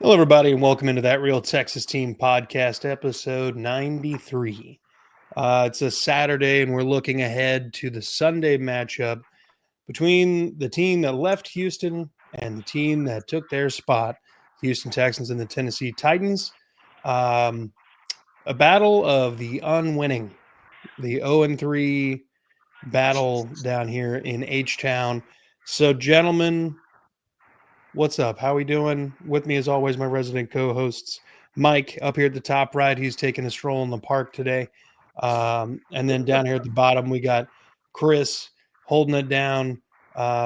Hello, everybody, and welcome into That Real Texas Team podcast, episode 93. It's a Saturday, and we're looking ahead to the Sunday matchup between the team that left Houston and the team that took their spot, Houston Texans and the Tennessee Titans. A battle of the unwinning, the 0-3 battle down here in H-Town. So, gentlemen, what's up? How we doing? With me, as always, my resident co-hosts, Mike up here at the top right. He's taking a stroll in the park today. And then down here at the bottom, we got Chris holding it down.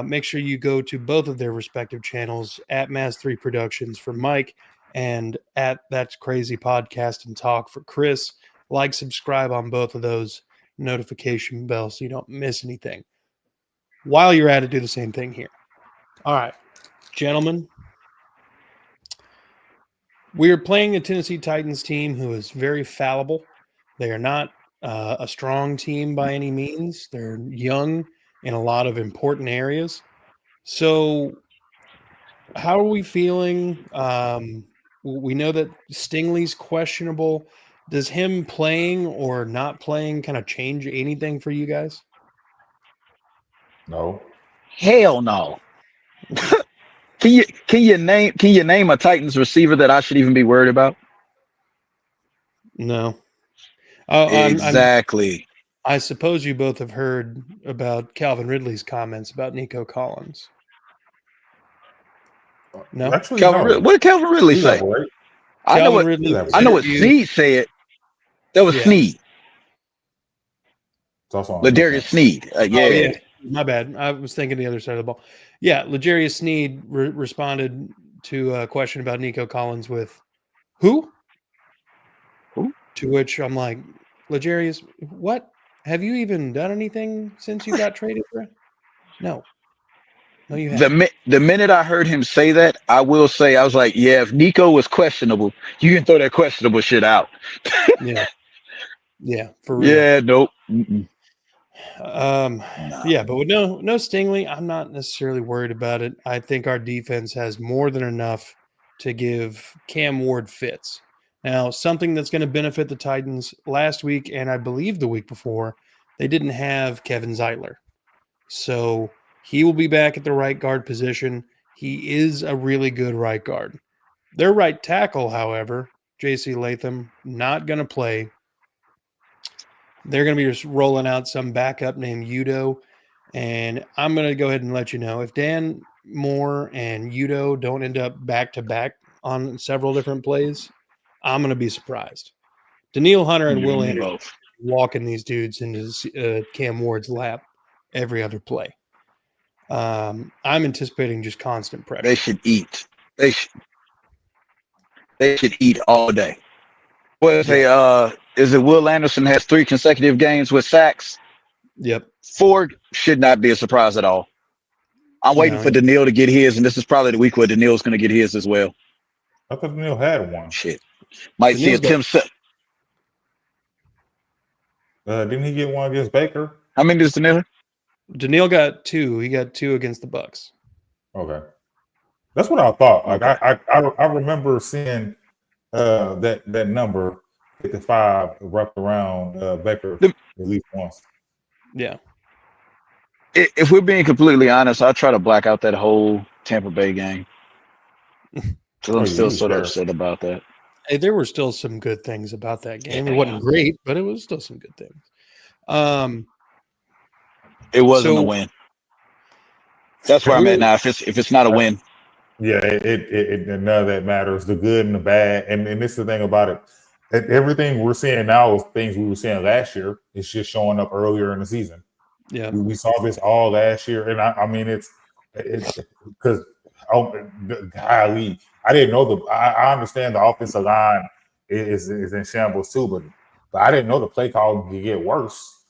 Make sure you go to both of their respective channels, at Maz3 Productions for Mike and at That's Crazy Podcast and Talk for Chris. Like, subscribe on both of those, notification bell so you don't miss anything. While you're at it, do the same thing here. All right. Gentlemen, we are playing a Tennessee Titans team who is very fallible. They are not a strong team by any means. They're young in a lot of important areas. So how are we feeling? We know that Stingley's questionable. Does him playing or not playing kind of change anything for you guys? No. Hell no. Can you name a Titans receiver that I should even be worried about? No. Exactly. I suppose you both have heard about Calvin Ridley's comments about Nico Collins. No? Actually, no. What did Calvin Ridley say? Elaborate. I know what Snead said. That was Snead. It's also on Ladarius Snead. Oh, yeah. My bad. I was thinking the other side of the ball. Yeah, Ladarius Snead responded to a question about Nico Collins with, who? Who? To which I'm like, Ladarius, what? Have you even done anything since you got traded for it? No. No, you haven't. The minute I heard him say that, I will say, I was like, yeah, if Nico was questionable, you can throw that questionable shit out. Yeah. Yeah, for real. Yeah, nope. Yeah, but with no Stingley, I'm not necessarily worried about it. I think our defense has more than enough to give Cam Ward fits. Now, something that's going to benefit the Titans last week, and I believe the week before, they didn't have Kevin Zeitler. So he will be back at the right guard position. He is a really good right guard. Their right tackle, however, J.C. Latham, not going to play. They're going to be just rolling out some backup named Udo. And I'm going to go ahead and let you know, if Dan Moore and Udo don't end up back-to-back on several different plays, I'm going to be surprised. Daniil Hunter and Will Anderson walking these dudes into Cam Ward's lap every other play. I'm anticipating just constant pressure. They should eat. They should eat all day. What is it Will Anderson has 3 consecutive games with sacks? Yep. 4 should not be a surprise at all. I'm waiting for Daniil to get his, and this is probably the week where Daniil's going to get his as well. I thought Daniil had one. Shit. Might see a Tim. Didn't he get one against Baker? How many does Daniil? Daniil got 2. He got 2 against the Bucs. Okay. That's what I thought. Like I remember seeing that number 55 wrapped around Baker at least once. Yeah. If we're being completely honest, I try to black out that whole Tampa Bay game. So I'm still sort of upset about that. Hey, there were still some good things about that game. It wasn't great, but it was still some good things. It wasn't a win. That's where I'm at now. If it's not a win. Yeah, it none of that matters. The good and the bad. And this is the thing about it. Everything we're seeing now is things we were seeing last year. It's just showing up earlier in the season. Yeah, we saw this all last year, and I mean it's because golly, I didn't know I understand the offensive line is in shambles too, but I didn't know the play call could get worse.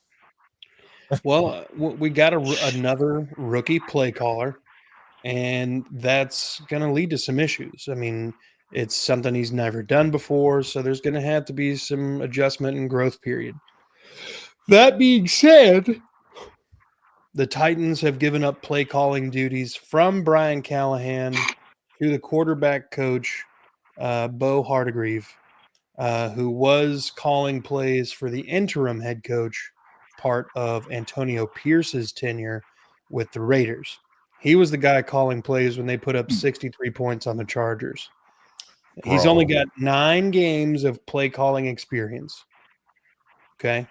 Well, we got another rookie play caller, and that's going to lead to some issues. I mean, it's something he's never done before, so there's going to have to be some adjustment and growth period. That being said, the Titans have given up play calling duties from Brian Callahan to the quarterback coach Bo Hardegreave, who was calling plays for the interim head coach part of Antonio Pierce's tenure with the Raiders. He was the guy calling plays when they put up 63 points on the Chargers. He's only got 9 games of play calling experience. Okay.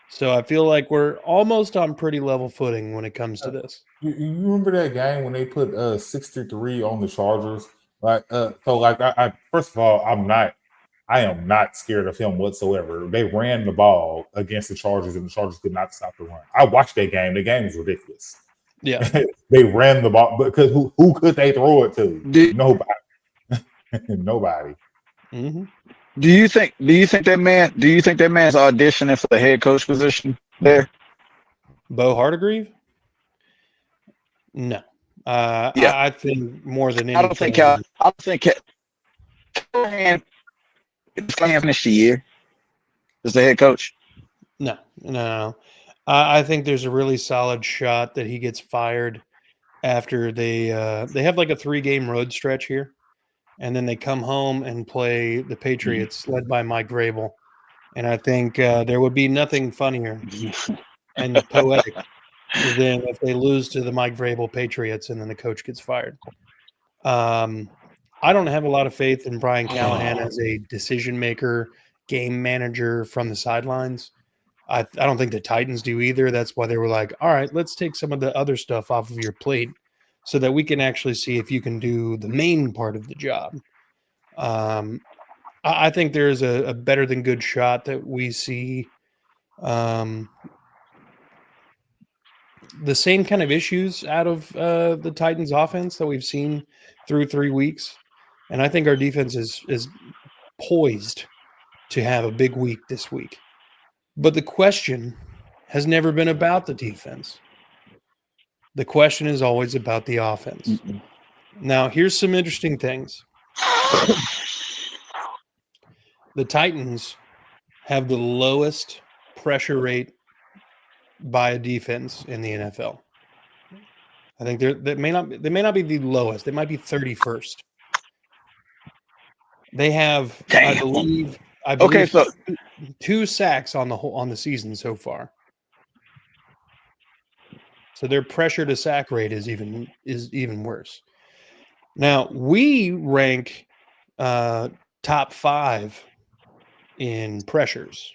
So I feel like we're almost on pretty level footing when it comes to this. You remember that game when they put 63 on the Chargers? I first of all, I am not scared of him whatsoever. They ran the ball against the Chargers, and the Chargers could not stop the run. I watched that game. The game was ridiculous. Yeah. They ran the ball because who could they throw it to? Nobody. Nobody. Mm-hmm. Do you think that man's auditioning for the head coach position there? Bo Hardegreeve? No. Yeah. I think more than anything. I don't think Callahan finished the year as the head coach. No. I think there's a really solid shot that he gets fired after they have like a 3-game road stretch here, and then they come home and play the Patriots, led by Mike Vrabel. And I think there would be nothing funnier and poetic than if they lose to the Mike Vrabel Patriots and then the coach gets fired. I don't have a lot of faith in Brian Callahan as a decision maker, game manager from the sidelines. I don't think the Titans do either. That's why they were like, all right, let's take some of the other stuff off of your plate so that we can actually see if you can do the main part of the job. I think there's a better than good shot that we see the same kind of issues out of the Titans offense that we've seen through 3 weeks. And I think our defense is poised to have a big week this week. But the question has never been about the defense. The question is always about the offense. Mm-mm. Now, here's some interesting things. The Titans have the lowest pressure rate by a defense in the NFL. I think they may not be the lowest. They might be 31st. They have, I believe, Okay, so 2 sacks on the season so far. So their pressure to sack rate is even worse. Now we rank top 5 in pressures,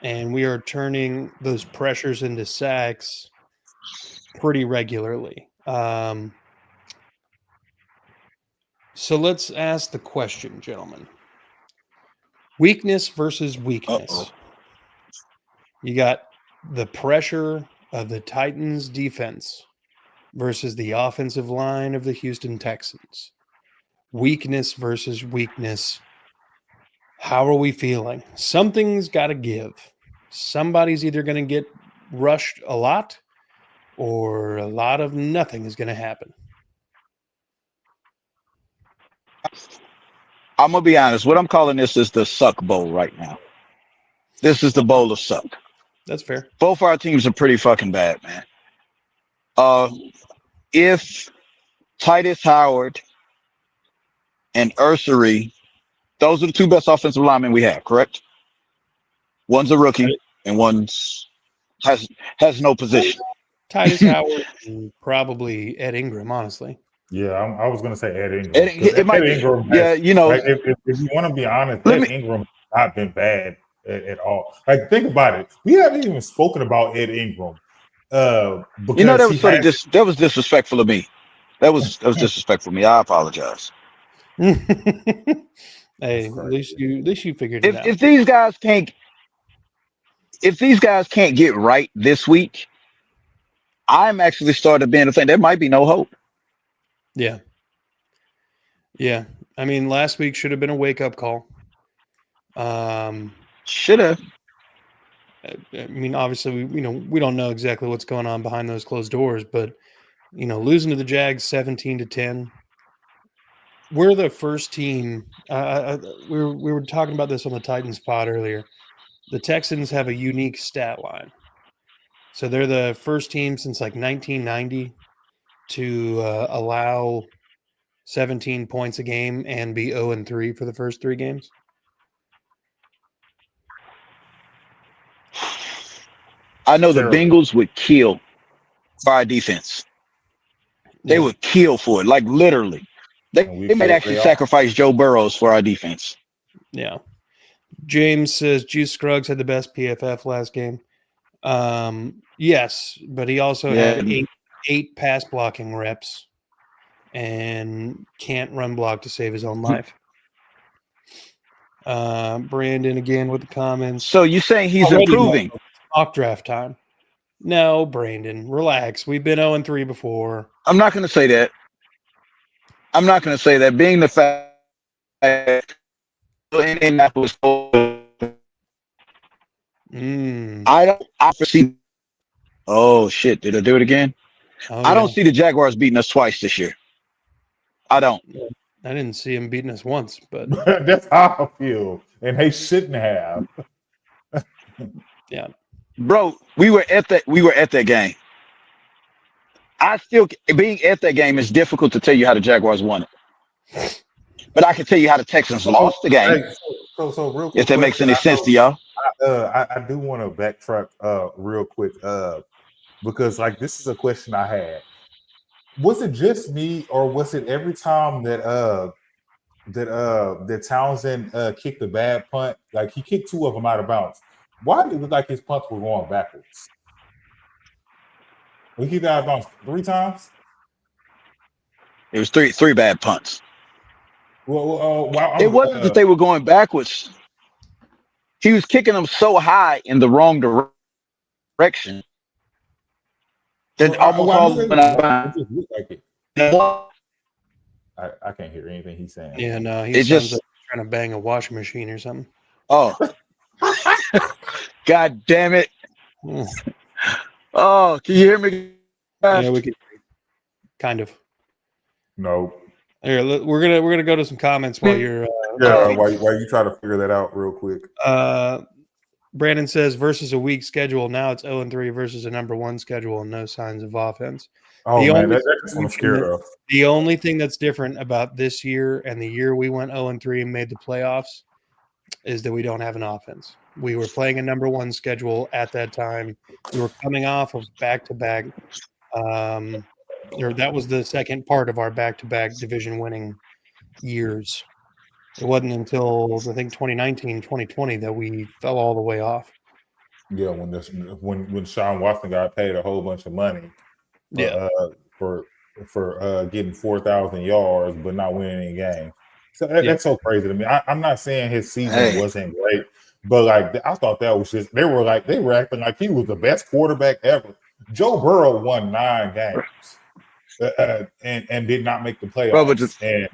and we are turning those pressures into sacks pretty regularly. So let's ask the question, gentlemen. Weakness versus weakness. Uh-oh. You got the pressure of the Titans defense versus the offensive line of the Houston Texans. Weakness versus weakness. How are we feeling? Something's got to give. Somebody's either going to get rushed a lot or a lot of nothing is going to happen. I'm going to be honest. What I'm calling this is the suck bowl right now. This is the bowl of suck. That's fair. Both our teams are pretty fucking bad, man. If Titus Howard and Ursery, those are the 2 best offensive linemen we have, correct? One's a rookie and one's has no position. Titus Howard and probably Ed Ingram, honestly. Yeah, I was going to say Ed Ingram. It might be. Ingram Yeah, you know. Like, if you want to be honest, Ingram has not been bad at all. Like, think about it. We haven't even spoken about Ed Ingram. Because that was disrespectful of me. That was disrespectful of me. I apologize. Hey, at least you figured it out. If these guys can't get right this week, I'm actually starting to be in the thing. There might be no hope. Yeah. I mean, last week should have been a wake-up call. Should have. I mean, obviously, we don't know exactly what's going on behind those closed doors, but losing to the Jags 17-10. We're the first team. We were talking about this on the Titans pod earlier. The Texans have a unique stat line. So they're the first team since like 1990 to allow 17 points a game and be 0-3 for the first 3 games? I know the Terrible. Bengals would kill for our defense. They Yeah. would kill for it, like literally. They might actually sacrifice Joe Burrows for our defense. Yeah. James says Juice Scruggs had the best PFF last game. Yes, but he also had eight pass blocking reps and can't run block to save his own life. Brandon again with the comments. So you saying he's improving? Mock draft time. No, Brandon, relax. We've been 0-3 before. I'm not going to say that. Being the fact that Indianapolis, I foresee. Oh shit! Did I do it again? I don't see the Jaguars beating us twice this year. I don't. I didn't see him beating us once, but that's how I feel, and they shouldn't have. Yeah, bro, we were at that game. I still being at that game is difficult to tell you how the Jaguars won it, but I can tell you how the Texans lost the game. So real quick, if that makes any sense to y'all. I do want to backtrack real quick because like this is a question I had. Was it just me, or was it every time that Townsend kicked a bad punt? Like he kicked 2 of them out of bounds. Why did it look like his punts were going backwards? We kicked out of bounds 3 times. It was three bad punts. Well, it wasn't that they were going backwards. He was kicking them so high in the wrong direction that almost all of them. I can't hear anything he's saying. Yeah, no, he sounds like trying to bang a washing machine or something. Oh, God damn it! Oh, can you hear me? Yeah, we can. Kind of. No. Here, we're gonna go to some comments while you're. While you try to figure that out real quick. Brandon says versus a weak schedule. Now it's 0-3 versus a number 1 schedule and no signs of offense. Oh man, that's what I'm scared of. The only thing that's different about this year and the year we went 0-3 and made the playoffs is that we don't have an offense. We were playing a number 1 schedule at that time. We were coming off of back-to-back. That was the second part of our back-to-back division winning years. It wasn't until I think 2019, 2020 that we fell all the way off. Yeah, when Sean Watson got paid a whole bunch of money, for getting 4,000 yards but not winning any games. So that's so crazy to me. I'm not saying his season wasn't great, but like I thought that was just they were acting like he was the best quarterback ever. Joe Burrow won 9 games and did not make the playoffs,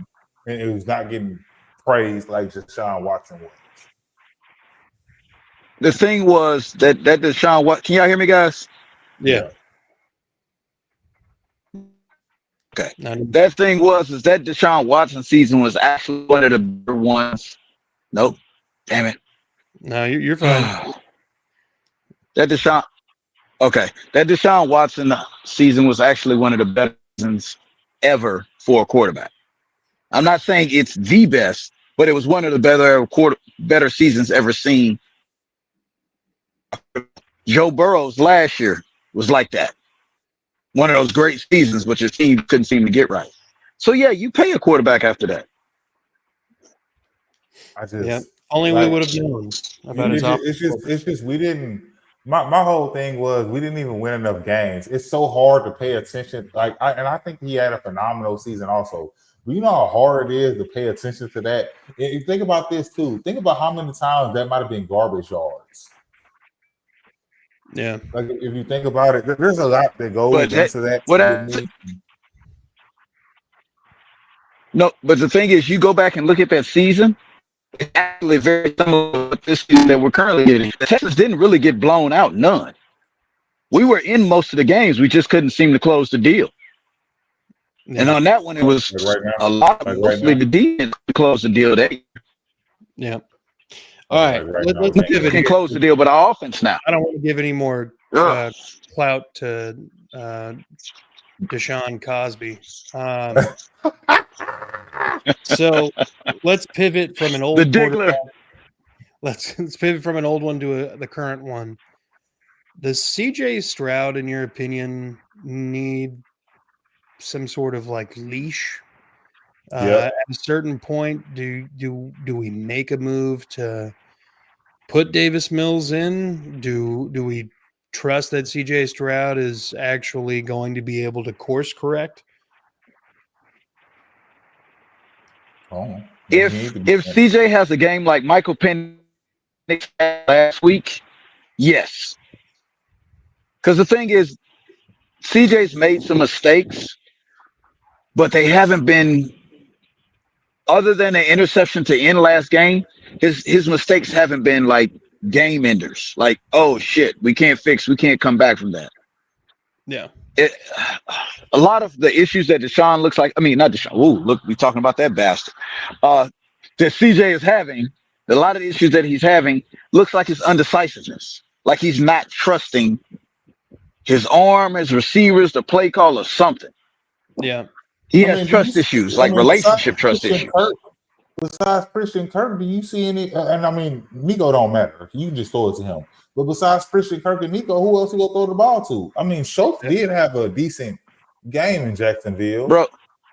and it was not getting praised like Deshaun Watson was. The thing was that Deshaun Watson. Can y'all hear me, guys? Yeah. Okay. That thing was that Deshaun Watson season was actually one of the better ones. Nope. Damn it. No, you're fine. That Deshaun Watson season was actually one of the better seasons ever for a quarterback. I'm not saying it's the best, but it was one of the better seasons ever seen. Joe Burrow's last year was like that. One of those great seasons, but your team couldn't seem to get right. So yeah, you pay a quarterback after that. Only we would have known about his offense. It's just we didn't. My whole thing was we didn't even win enough games. It's so hard to pay attention. I think he had a phenomenal season also. But you know how hard it is to pay attention to that. And think about this too. Think about how many times that might have been garbage yards. Yeah. Like if you think about it, there's a lot that goes into that. No, but the thing is, you go back and look at that season. It's actually very similar to this season that we're currently getting. The Texans didn't really get blown out, none. We were in most of the games. We just couldn't seem to close the deal. Yeah. And on that one, it was a lot of mostly the defense to close the deal. Yeah. All right. Let's we can close the deal, but our offense now. I don't want to give any more clout to Deshaun Cosby. So let's pivot from an The old Diggler. quarterback. Let's pivot from an old one to the current one. Does CJ Stroud, in your opinion, need some sort of like leash? Yep. At a certain point, do we make a move to put Davis Mills in? Do we trust that CJ Stroud is actually going to be able to course correct? If CJ has a game like Michael Penix had last week, yes. Because the thing is, CJ's made some mistakes, but they haven't been, other than an interception to end last game, his mistakes haven't been like game enders. Like, oh shit, we can't come back from that. Yeah. A lot of the issues that Deshaun looks like, I mean, not Deshaun. Ooh, look, we talking about that bastard. That CJ is having, a lot of the issues that he's having looks like his undecisiveness. Like he's not trusting his arm, his receivers, the play call, or something. Yeah. He has trust issues, like relationship trust issues. Besides Christian Kirk, do you see any? And I mean, Nico don't matter. You can just throw it to him. But besides Christian Kirk and Nico, who else you gonna throw the ball to? I mean, Schultz did have a decent game in Jacksonville, bro.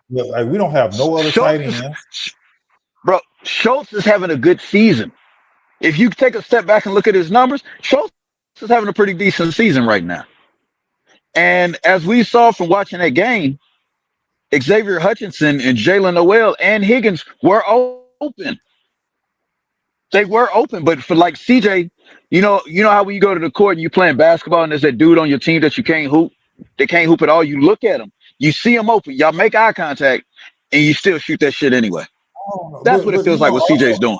But like, we don't have no other tight ends. Bro, Schultz is having a good season. If you take a step back and look at his numbers, Schultz is having a pretty decent season right now. And as we saw from watching that game, Xavier Hutchinson and Jalen Noel and Higgins were open. They were open, but for like CJ, you know how when you go to the court and you're playing basketball and there's that dude on your team that you can't hoop, they can't hoop at all. You look at him, you see him open, y'all make eye contact, and you still shoot that shit anyway. That's what it feels like what CJ's doing.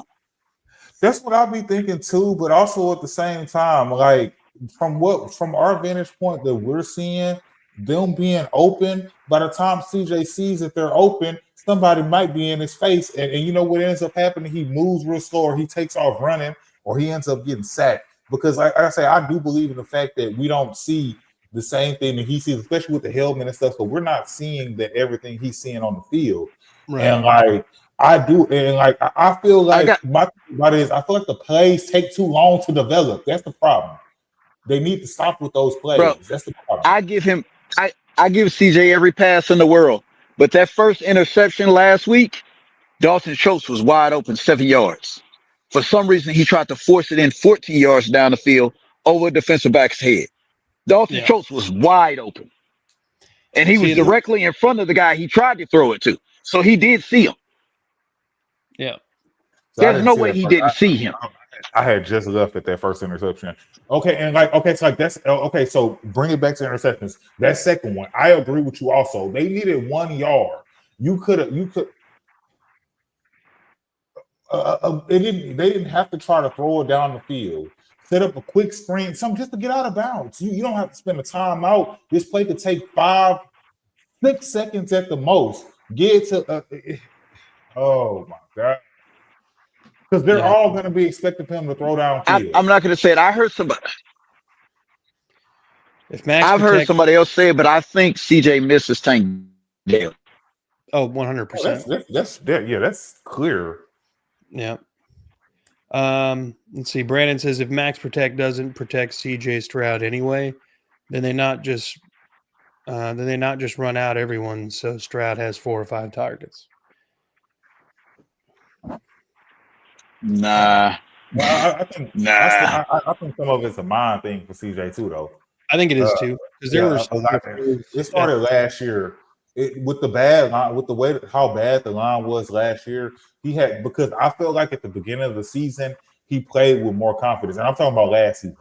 That's what I'll be thinking too, but also at the same time, like from our vantage point that we're seeing, them being open, by the time CJ sees that they're open, somebody might be in his face. And you know what ends up happening? He moves real slow, or he takes off running, or he ends up getting sacked. Because like I say, I do believe in the fact that we don't see the same thing that he sees, especially with the helmet and stuff. So we're not seeing that everything he's seeing on the field. Right. And like I do, and like I feel like I feel like the plays take too long to develop. That's the problem. They need to stop with those plays. Bro, that's the problem. I give CJ every pass in the world, but that first interception last week, Dalton Schultz was wide open 7 yards. For some reason, he tried to force it in 14 yards down the field over a defensive back's head. Dalton Schultz was wide open, and he was directly in front of the guy he tried to throw it to, so he did see him. Yeah. So there's no way he didn't see him. I had just left at that first interception. Okay, and so bring it back to interceptions. That second one, I agree with you also. They needed 1 yard. They didn't have to try to throw it down the field. Set up a quick screen, something just to get out of bounds. You don't have to spend a timeout. This play could take 5-6 seconds at the most. Get to oh my God. Because they're all going to be expecting him to throw down field. I'm not going to say it. I heard somebody. I've heard somebody else say it, but I think CJ misses Tank Dale. Oh, 100%. That's clear. Yeah. Let's see. Brandon says if Max Protect doesn't protect CJ Stroud anyway, then they not just run out everyone. So Stroud has 4 or 5 targets. Nah. Well, I think some of it's a mind thing for CJ too, though. I think it is too, because it started last year with the bad line, with the way how bad the line was last year. Because I felt like at the beginning of the season he played with more confidence, and I'm talking about last season.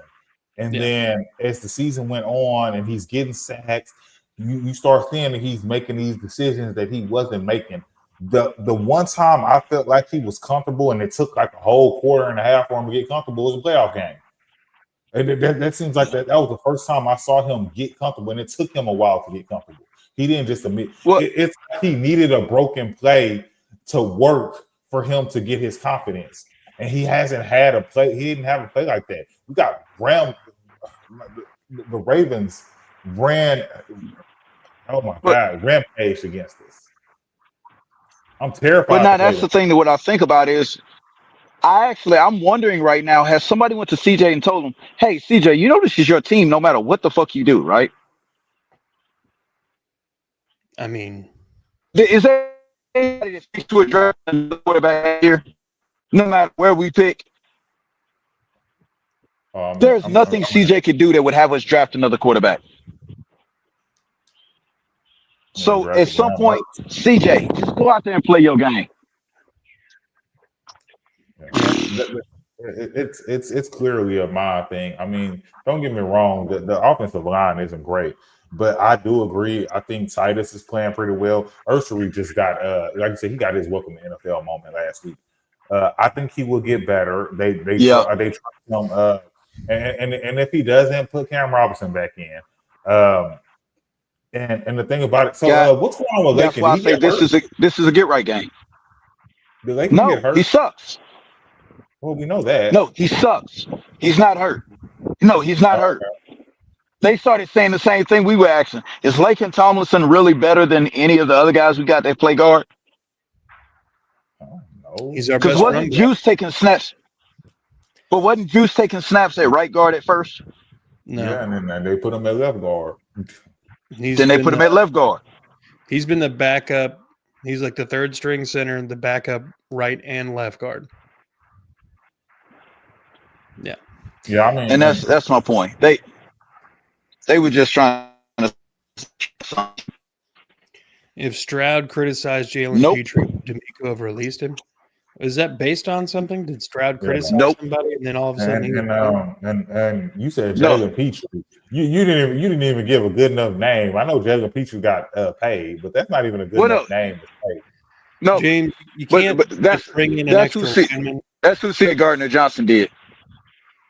And then as the season went on and he's getting sacks, you start seeing that he's making these decisions that he wasn't making. The one time I felt like he was comfortable, and it took like a whole quarter and a half for him to get comfortable, was a playoff game. And that seems like that was the first time I saw him get comfortable, and it took him a while to get comfortable. He didn't just admit it's like he needed a broken play to work for him to get his confidence, and he hasn't had a play. He didn't have a play like that. We got the Ravens ran. Oh my God, rampage against us. I'm terrified. But now to play that's the thing that what I think about is I'm wondering right now, has somebody went to CJ and told him, hey, CJ, you know this is your team no matter what the fuck you do, right? I mean, Is there anybody that speaks to a draft quarterback here, no matter where we pick? There's nothing CJ could do that would have us draft another quarterback. So at some point, CJ, just go out there and play your game. yeah. It's clearly a mind thing. I mean, don't get me wrong, the offensive line isn't great, but I do agree. I think Titus is playing pretty well. Ursary just got like I said, he got his welcome to NFL moment last week. I think he will get better. They trust him. And if he doesn't, put Cam Robinson back in. And the thing about it, so what's going on with Lakin? That's why I say this is a get right game. Did Lakin get hurt? He sucks. Well, we know that. No, he sucks. He's not hurt. No, he's not hurt. They started saying the same thing we were asking. Is Lakin Tomlinson really better than any of the other guys we got that play guard? No. He's our best Because wasn't Juice taking snaps? But wasn't Juice taking snaps at right guard at first? No. Yeah, and then they put him at left guard. Then they put him at left guard. He's been the backup. He's like the third string center and the backup right and left guard. Yeah. Yeah, I mean, and that's my point. They were just trying to. If Stroud criticized Jalen Petrie, D'Amico have released him. Is that based on something? Did Stroud criticize somebody, and then all of a sudden and you said Jalen Petrie? You didn't even give a good enough name. I know Jalen Petrie got paid, but that's not even a good enough name to pay. No, James, you can't but that's bring in an extra lineman. That's who C. Gardner Johnson did.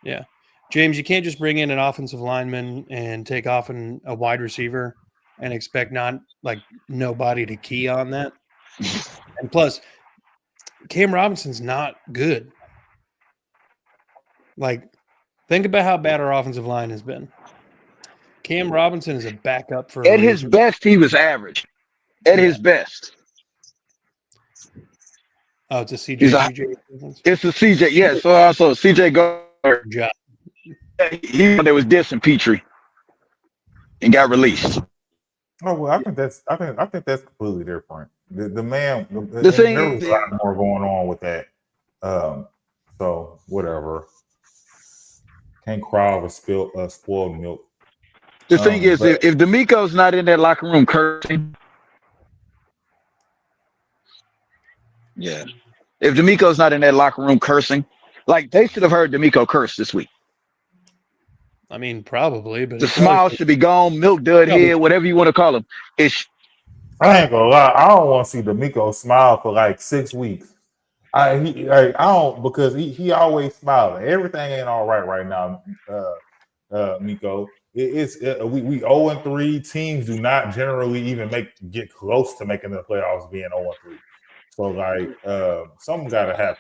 Yeah, James, you can't just bring in an offensive lineman and take off a wide receiver and expect nobody to key on that. And plus, Cam Robinson's not good. Like, think about how bad our offensive line has been. Cam Robinson is a backup for. At his best, he was average. At his best. Oh, it's a CJ. It's a CJ. Yeah. So also CJ Gardner. Job. He was dissing Petrie and got released. Oh well, I think that's completely different. The man, the thing there was a lot more going on with that. So whatever. Can't cry over spoiled milk. The thing is, if D'Amico's not in that locker room cursing, if D'Amico's not in that locker room cursing, like they should have heard D'Amico curse this week. I mean, probably, but the smile should be gone, milk dud head, whatever you want to call him. I ain't gonna lie, I don't want to see D'Amico smile for like 6 weeks. I don't, because he always smiling. Everything ain't all right now, Miko. We 0-3. Teams do not generally even get close to making the playoffs being 0-3. So something gotta happen.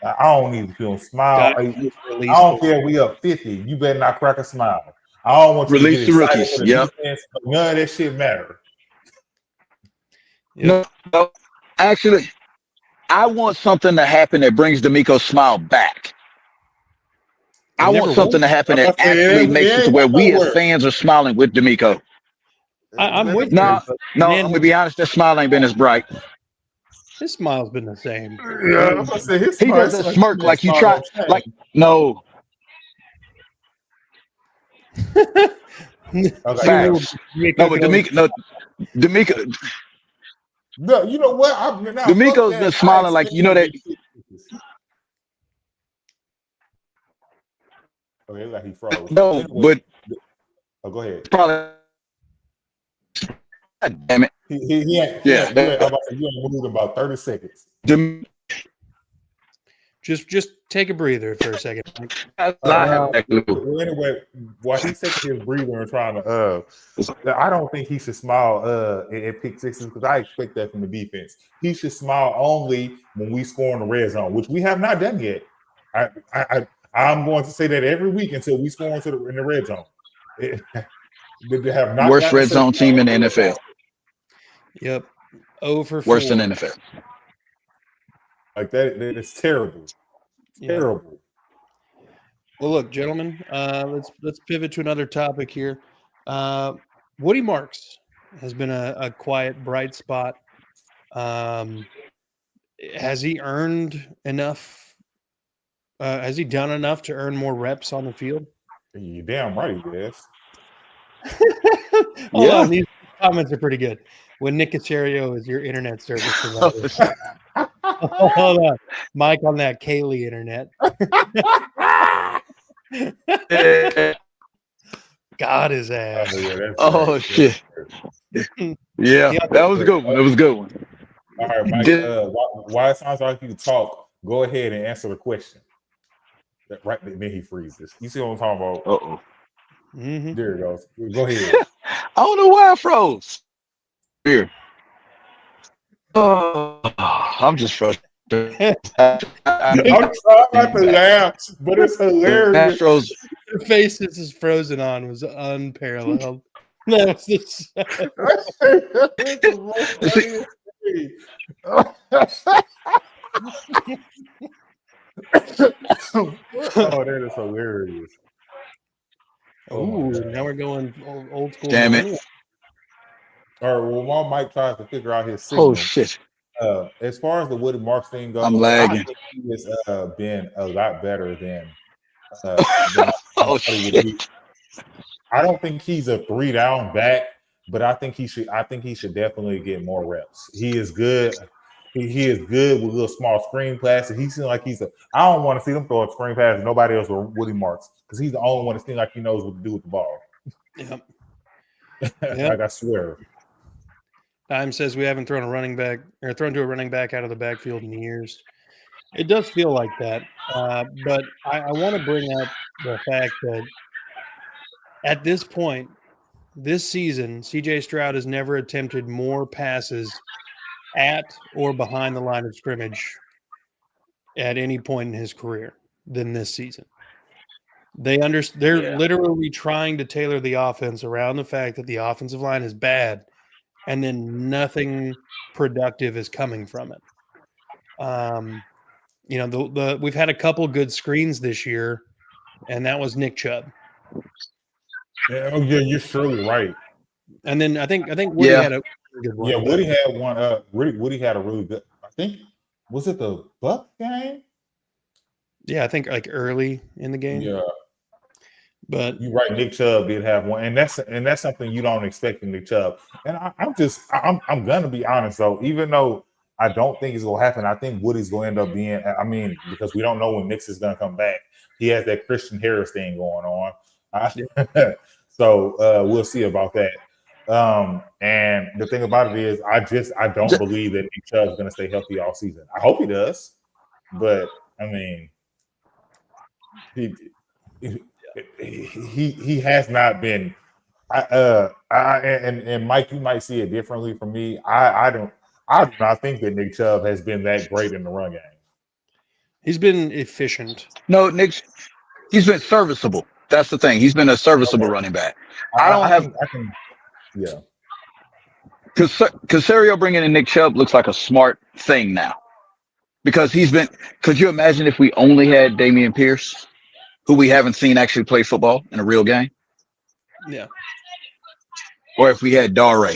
I don't need to feel smile. I don't care if we up 50. You better not crack a smile. I don't want you release to the rookies. Defense, none of that shit matter. Yep. No, actually, I want something to happen that brings D'Amico's smile back. I want something to happen that actually makes it to where we as fans are smiling with D'Amico. I'm with you. I'm gonna be honest. That smile ain't been as bright. His smile's been the same. Yeah, I'm gonna say he does a smirk like you try. Like no. Facts. No, but D'Amico. No, you know what? D'Amico's been smiling like you know that. Okay, like he froze. No, but go ahead. Probably. God damn it. You ain't moved about 30 seconds. Just take a breather for a second. Anyway, while he's taking his breather and trying to, I don't think he should smile at pick sixes because I expect that from the defense. He should smile only when we score in the red zone, which we have not done yet. I'm going to say that every week until we score in the red zone. They have not worst red zone team in the NFL. Yep. 0 for 4. Worse than NFL. Like it's terrible. Yeah. Terrible. Well, look, gentlemen, let's pivot to another topic here. Woody Marks has been a quiet, bright spot. Has he earned enough? Has he done enough to earn more reps on the field? You damn right, yes. Hold on, these comments are pretty good. When Nick Casario is your internet service provider. Hold on, Mike on that Kaylee internet. God his ass. Oh shit! Yeah, that was a good one. That was a good one. All right, Mike. Why it sounds like you talk? Go ahead and answer the question. Right then he freezes. You see what I'm talking about? Uh-oh. Mm-hmm. There it goes. Go ahead. I don't know why I froze. Here. I'm just frustrated. I'm trying not to laugh, but it's hilarious. Froze. The face this is frozen on was unparalleled. That was this. Oh, that is hilarious. Oh, now we're going old school. Damn it. All right, well, while Mike tries to figure out his signal, Oh shit! As far as the Woody Marks thing goes, I'm lagging. I think he has been a lot better than Oh shit! I don't think he's a 3-down back, but I think he should definitely get more reps. He is good. He is good with little small screen passes. He seems like I don't want to see him throw a screen pass to nobody else with Woody Marks because he's the only one that seems like he knows what to do with the ball. Yep. Like I swear. Time says we haven't thrown to a running back out of the backfield in years. It does feel like that, but I want to bring up the fact that at this point, this season, C.J. Stroud has never attempted more passes at or behind the line of scrimmage at any point in his career than this season. They're literally trying to tailor the offense around the fact that the offensive line is bad, and then nothing productive is coming from it. We've had a couple good screens this year, and that was Nick Chubb. Yeah, you're surely right. And then I think Woody had a good one. Yeah, Woody had one. Woody had a really good. I think was it the Buck game? Yeah, I think like early in the game. Yeah, but you're right. Nick Chubb did have one, and that's something you don't expect in Nick Chubb. And I'm gonna be honest though, even though I don't think it's gonna happen, I think Woody's gonna end up being. I mean, because we don't know when Nick's is gonna come back. He has that Christian Harris thing going on. So we'll see about that. And the thing about it is, I don't believe that Nick Chubb is going to stay healthy all season. I hope he does, but I mean, he has not been. And Mike, you might see it differently from me. I do not think that Nick Chubb has been that great in the run game. He's been efficient. No, Nick, he's been serviceable. That's the thing. He's been a serviceable running back. Yeah. Casario bringing in Nick Chubb looks like a smart thing now. Because could you imagine if we only had Dameon Pierce, who we haven't seen actually play football in a real game? Yeah. Or if we had Dare.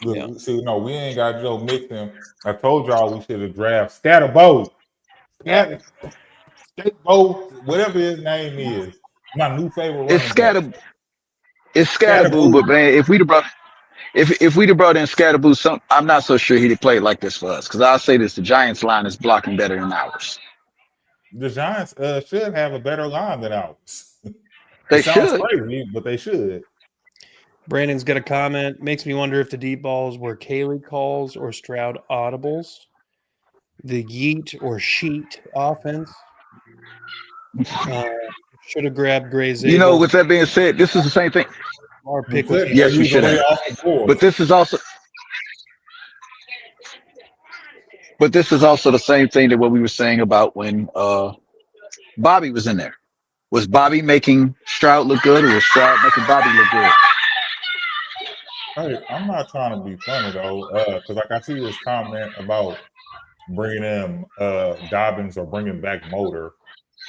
Yeah. See, no, we ain't got Joe Mixon. I told y'all we should have drafted Scatterbo. Whatever his name is. My new favorite running back. It's Scatterboo, but man, if we'd have brought in Scatterboo, I'm not so sure he'd have played like this for us. Because I'll say this: the Giants' line is blocking better than ours. The Giants should have a better line than ours. They should, crazy, but they should. Brandon's got a comment. Makes me wonder if the deep balls were Kaylee calls or Stroud audibles. The yeet or sheet offense. Should have grabbed Gray's. You know, with that being said, this is the same thing. Yes, we should have. But this is also the same thing that what we were saying about when Bobby was in there. Was Bobby making Stroud look good, or was Stroud making Bobby look good? Hey, I'm not trying to be funny though, because like I see this comment about bringing in Dobbins or bringing back Motor.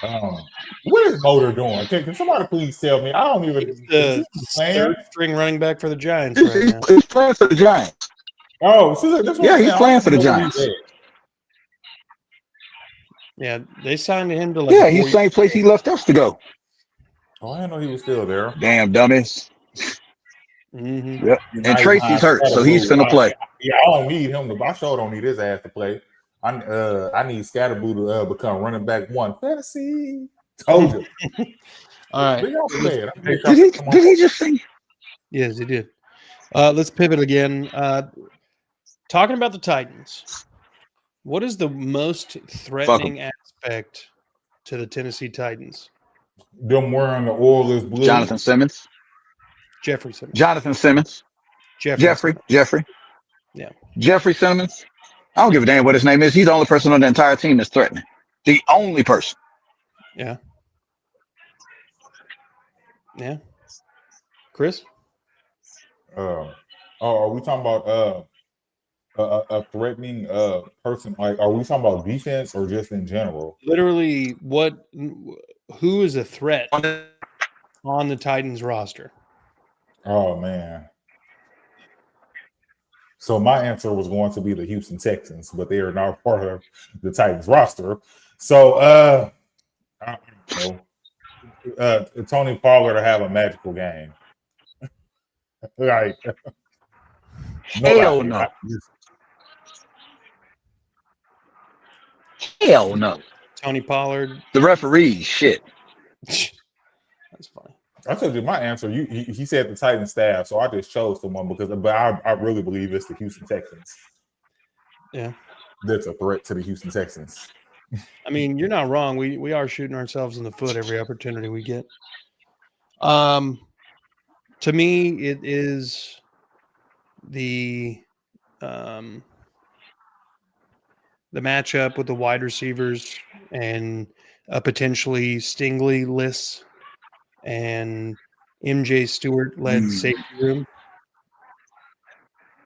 What is Motor doing? Can somebody please tell me? I don't even. He's Is the he playing? third string running back for the Giants right now. He's playing for the Giants. Oh, so that's what Yeah, I'm saying. he's playing for the Giants. Yeah, they signed him to like Yeah, a he's 4-year. same place he left us to go. Oh, I didn't know he was still there. Damn dummies. Mhm. Yep. And Tracy's hurt, so he's finna play. Yeah, I don't need him to. I sure don't need his ass to play. I need Scatterboo to become running back one. Fantasy. Told you. All right. Bring out the man. Did he just sing? Yes, he did. Let's pivot again. Talking about the Titans, what is the most threatening aspect to the Tennessee Titans? Them wearing the Oilers blue. Jonathan Simmons. Jeffrey Simmons. Jonathan Simmons. Jeffrey. Yeah. Jeffrey Simmons. I don't give a damn what his name is. He's the only person on the entire team that's threatening. The only person. Yeah. Yeah. Chris? Are we talking about a threatening person? Like, are we talking about defense or just in general? Literally, who is a threat on the Titans roster? Oh man. So my answer was going to be the Houston Texans, but they are not part of the Titans roster. So I don't know. Tony Pollard to have a magical game. Like hell no. Hell no. Tony Pollard. The referees, shit. That's funny. I told you my answer. He said the Titans staff, so I just chose someone but I really believe it's the Houston Texans. Yeah, that's a threat to the Houston Texans. I mean, you're not wrong. We are shooting ourselves in the foot every opportunity we get. To me, it is the matchup with the wide receivers and a potentially Stingley-less and MJ Stewart-led safety room.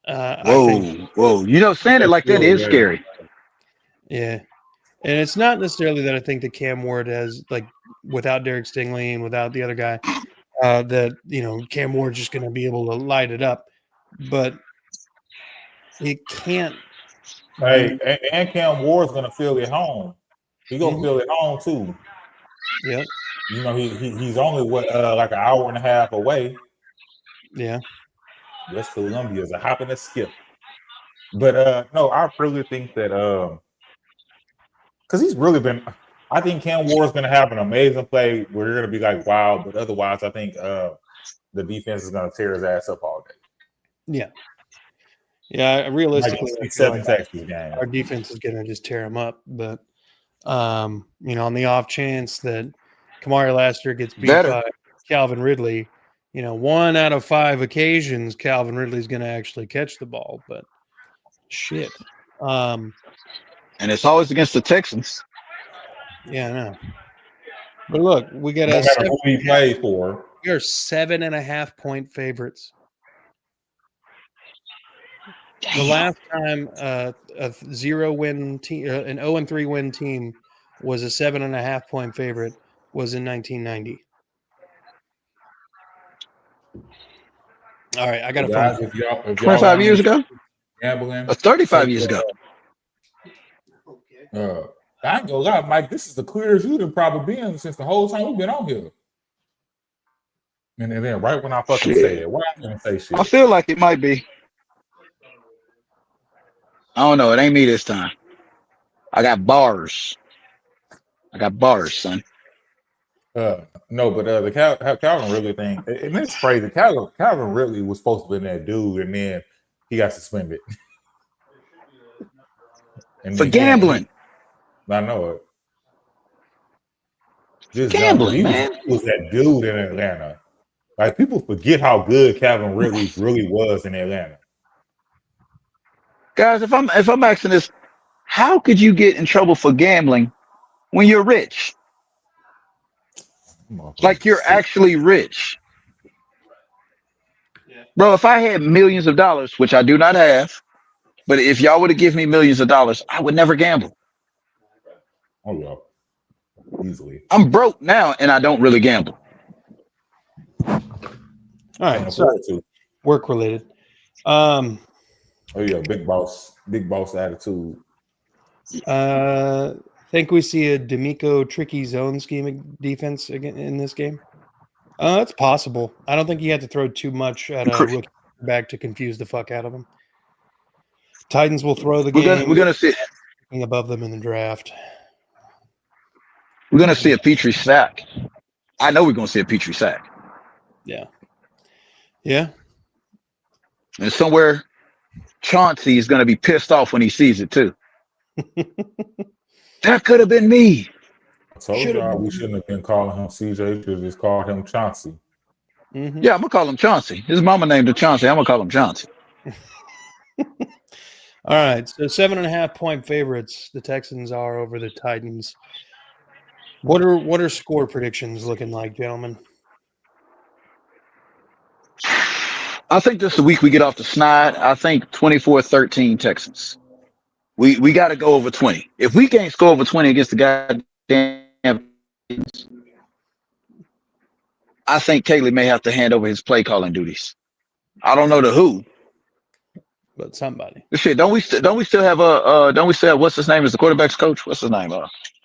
Whoa. You know, saying it like that is scary. Yeah. And it's not necessarily that I think that Cam Ward has, like, without Derek Stingley and without the other guy, that, you know, Cam Ward's just going to be able to light it up. But it can't. Hey, and Cam Ward's going to feel at home. He's going to feel at home, too. Yeah. You know, he's only, like an hour and a half away. Yeah. West Columbia is a hop and a skip. But, no, I really think that because he's really been – I think Cam Ward's going to have an amazing play where you're going to be like, wow. But otherwise, I think the defense is going to tear his ass up all day. Yeah. Yeah, realistically, like 7 Texas game. Our defense is going to just tear him up. But, you know, on the off chance that Kamari Lassiter gets beat by Calvin Ridley, you know, 1 out of 5 occasions, Calvin Ridley's going to actually catch the ball. But shit. And it's always against the Texans. Yeah, I know. But look, we got no matter who we play for. We are 7.5 favorites. Damn. The last time a 0-win team, an 0-3 win team, was a 7.5 favorite was in 1990. All right, I got a phone. If y'all 25 years ago? Gambling. 35 years ago. I ain't gonna lie, Mike. This is the clearest you've been probably been since the whole time we've been on here. And then right when I fucking say it, why I'm gonna say shit? I feel like it might be. I don't know. It ain't me this time. I got bars. Son. No, but the Calvin Ridley thing, and it's crazy. Calvin Ridley was supposed to be that dude, and then he got suspended. For gambling. I know it. Just gambling, man. He was that dude in Atlanta. Like, people forget how good Calvin Ridley really was in Atlanta. Guys, if I'm asking this, how could you get in trouble for gambling when you're rich? Like, you're actually rich. Yeah. Bro, if I had millions of dollars, which I do not have, But if y'all would have given me millions of dollars, I would never gamble. Oh yeah, easily. I'm broke now, and I don't really gamble. All Can't right, so afford to. work related. Oh yeah, big boss attitude. Think we see a D'Amico tricky zone scheme defense again in this game? It's possible. I don't think you have to throw too much at a rookie back to confuse the fuck out of him. Titans will throw the game. We're gonna see above them in the draft. We're gonna see a Petrie sack. I know we're gonna see a Petrie sack. Yeah. Yeah. And somewhere Chauncey is gonna be pissed off when he sees it too. That could have been me. I told y'all we shouldn't have been calling him CJ. Should have just called him Chauncey. Mm-hmm. Yeah, I'm gonna call him Chauncey. His mama named him Chauncey. I'm gonna call him Chauncey. All right, so 7.5 point favorites the Texans are over the Titans. What are score predictions looking like, gentlemen? I think this is the week we get off the snide. I think 24-13 Texans. We got to go over 20. If we can't score over 20 against the goddamn, I think Caleb may have to hand over his play calling duties. I don't know to who, but somebody. Shit, don't we still have what's his name as the quarterback's coach? What's his name?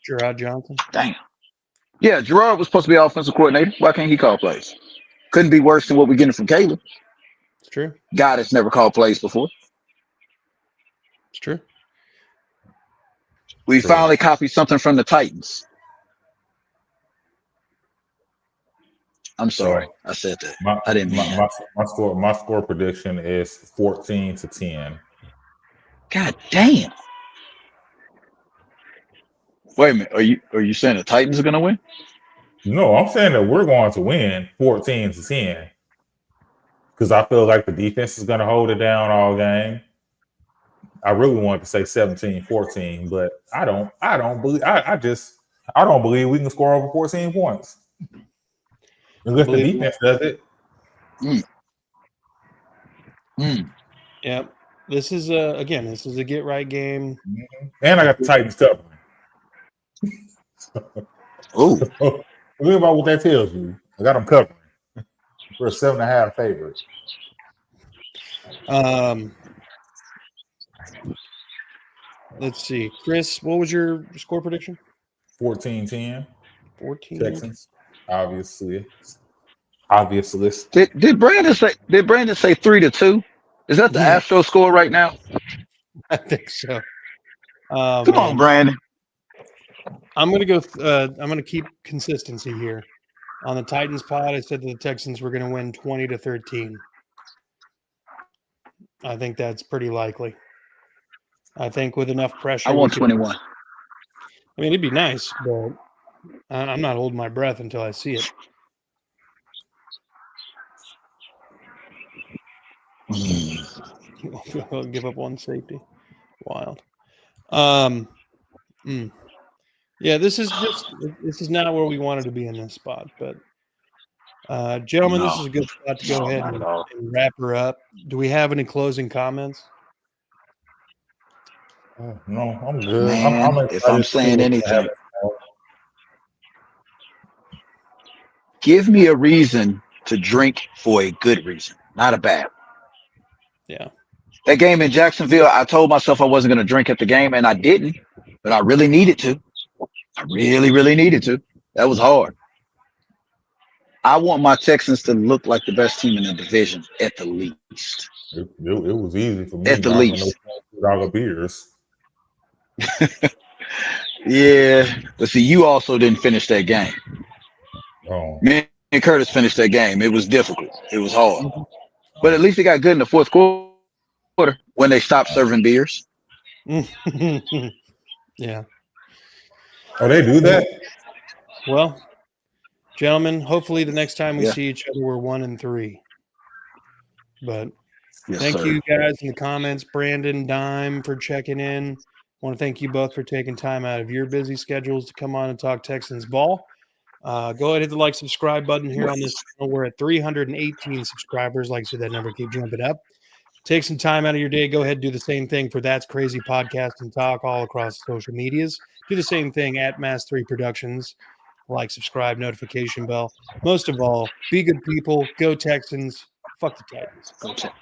Gerard Johnson. Damn. Yeah, Gerard was supposed to be offensive coordinator. Why can't he call plays? Couldn't be worse than what we're getting from Caleb. It's true. God has never called plays before. It's true. We finally copied something from the Titans. I'm sorry, I said that. I didn't mean that. My score prediction is 14-10. God damn. Wait a minute. Are you saying the Titans are gonna win? No, I'm saying that we're going to win 14-10. Because I feel like the defense is gonna hold it down all game. I really wanted to say 17-14, but I don't believe I don't believe we can score over 14 points. Unless the defense does it. Yeah. This is a get right game. Mm-hmm. And I got the Titans covering. Oh. Think about what that tells you. I got them covering. We're a 7.5 favorite. Let's see. Chris, what was your score prediction? 14-10. 14. Texans. Obviously. Did Brandon say 3-2? Is that the Astro score right now? I think so. Come on, Brandon. I'm gonna keep consistency here. On the Titans pod, I said that the Texans were gonna win 20-13. I think that's pretty likely. I think with enough pressure, I want 21. I mean, it'd be nice, but I'm not holding my breath until I see it. I'll give up one safety. Wild. Yeah, this is not where we wanted to be in this spot, but gentlemen, this is a good spot to go ahead and wrap her up. Do we have any closing comments? No, I'm good. Man, if I'm saying anything, give me a reason to drink for a good reason, not a bad one. Yeah. That game in Jacksonville, I told myself I wasn't going to drink at the game, and I didn't, but I really needed to. I really, really needed to. That was hard. I want my Texans to look like the best team in the division at the least. It was easy for me. At the least. $2 beers. Yeah, but see, you also didn't finish that game. Oh. Me and Curtis finished that game. It was difficult. It was hard. But at least it got good in the fourth quarter when they stopped serving beers. Yeah. Oh, they do that? Well, gentlemen, hopefully the next time we see each other, we're 1-3. But thank you guys in the comments. Brandon, Dime, for checking in. I want to thank you both for taking time out of your busy schedules to come on and talk Texans ball. Go ahead and hit the like, subscribe button here on this channel. We're at 318 subscribers. Like I said, that number keep jumping up. Take some time out of your day. Go ahead and do the same thing for That's Crazy Podcast and Talk all across social medias. Do the same thing at Mass3 Productions. Like, subscribe, notification bell. Most of all, be good people. Go Texans. Fuck the Titans. Go Titans.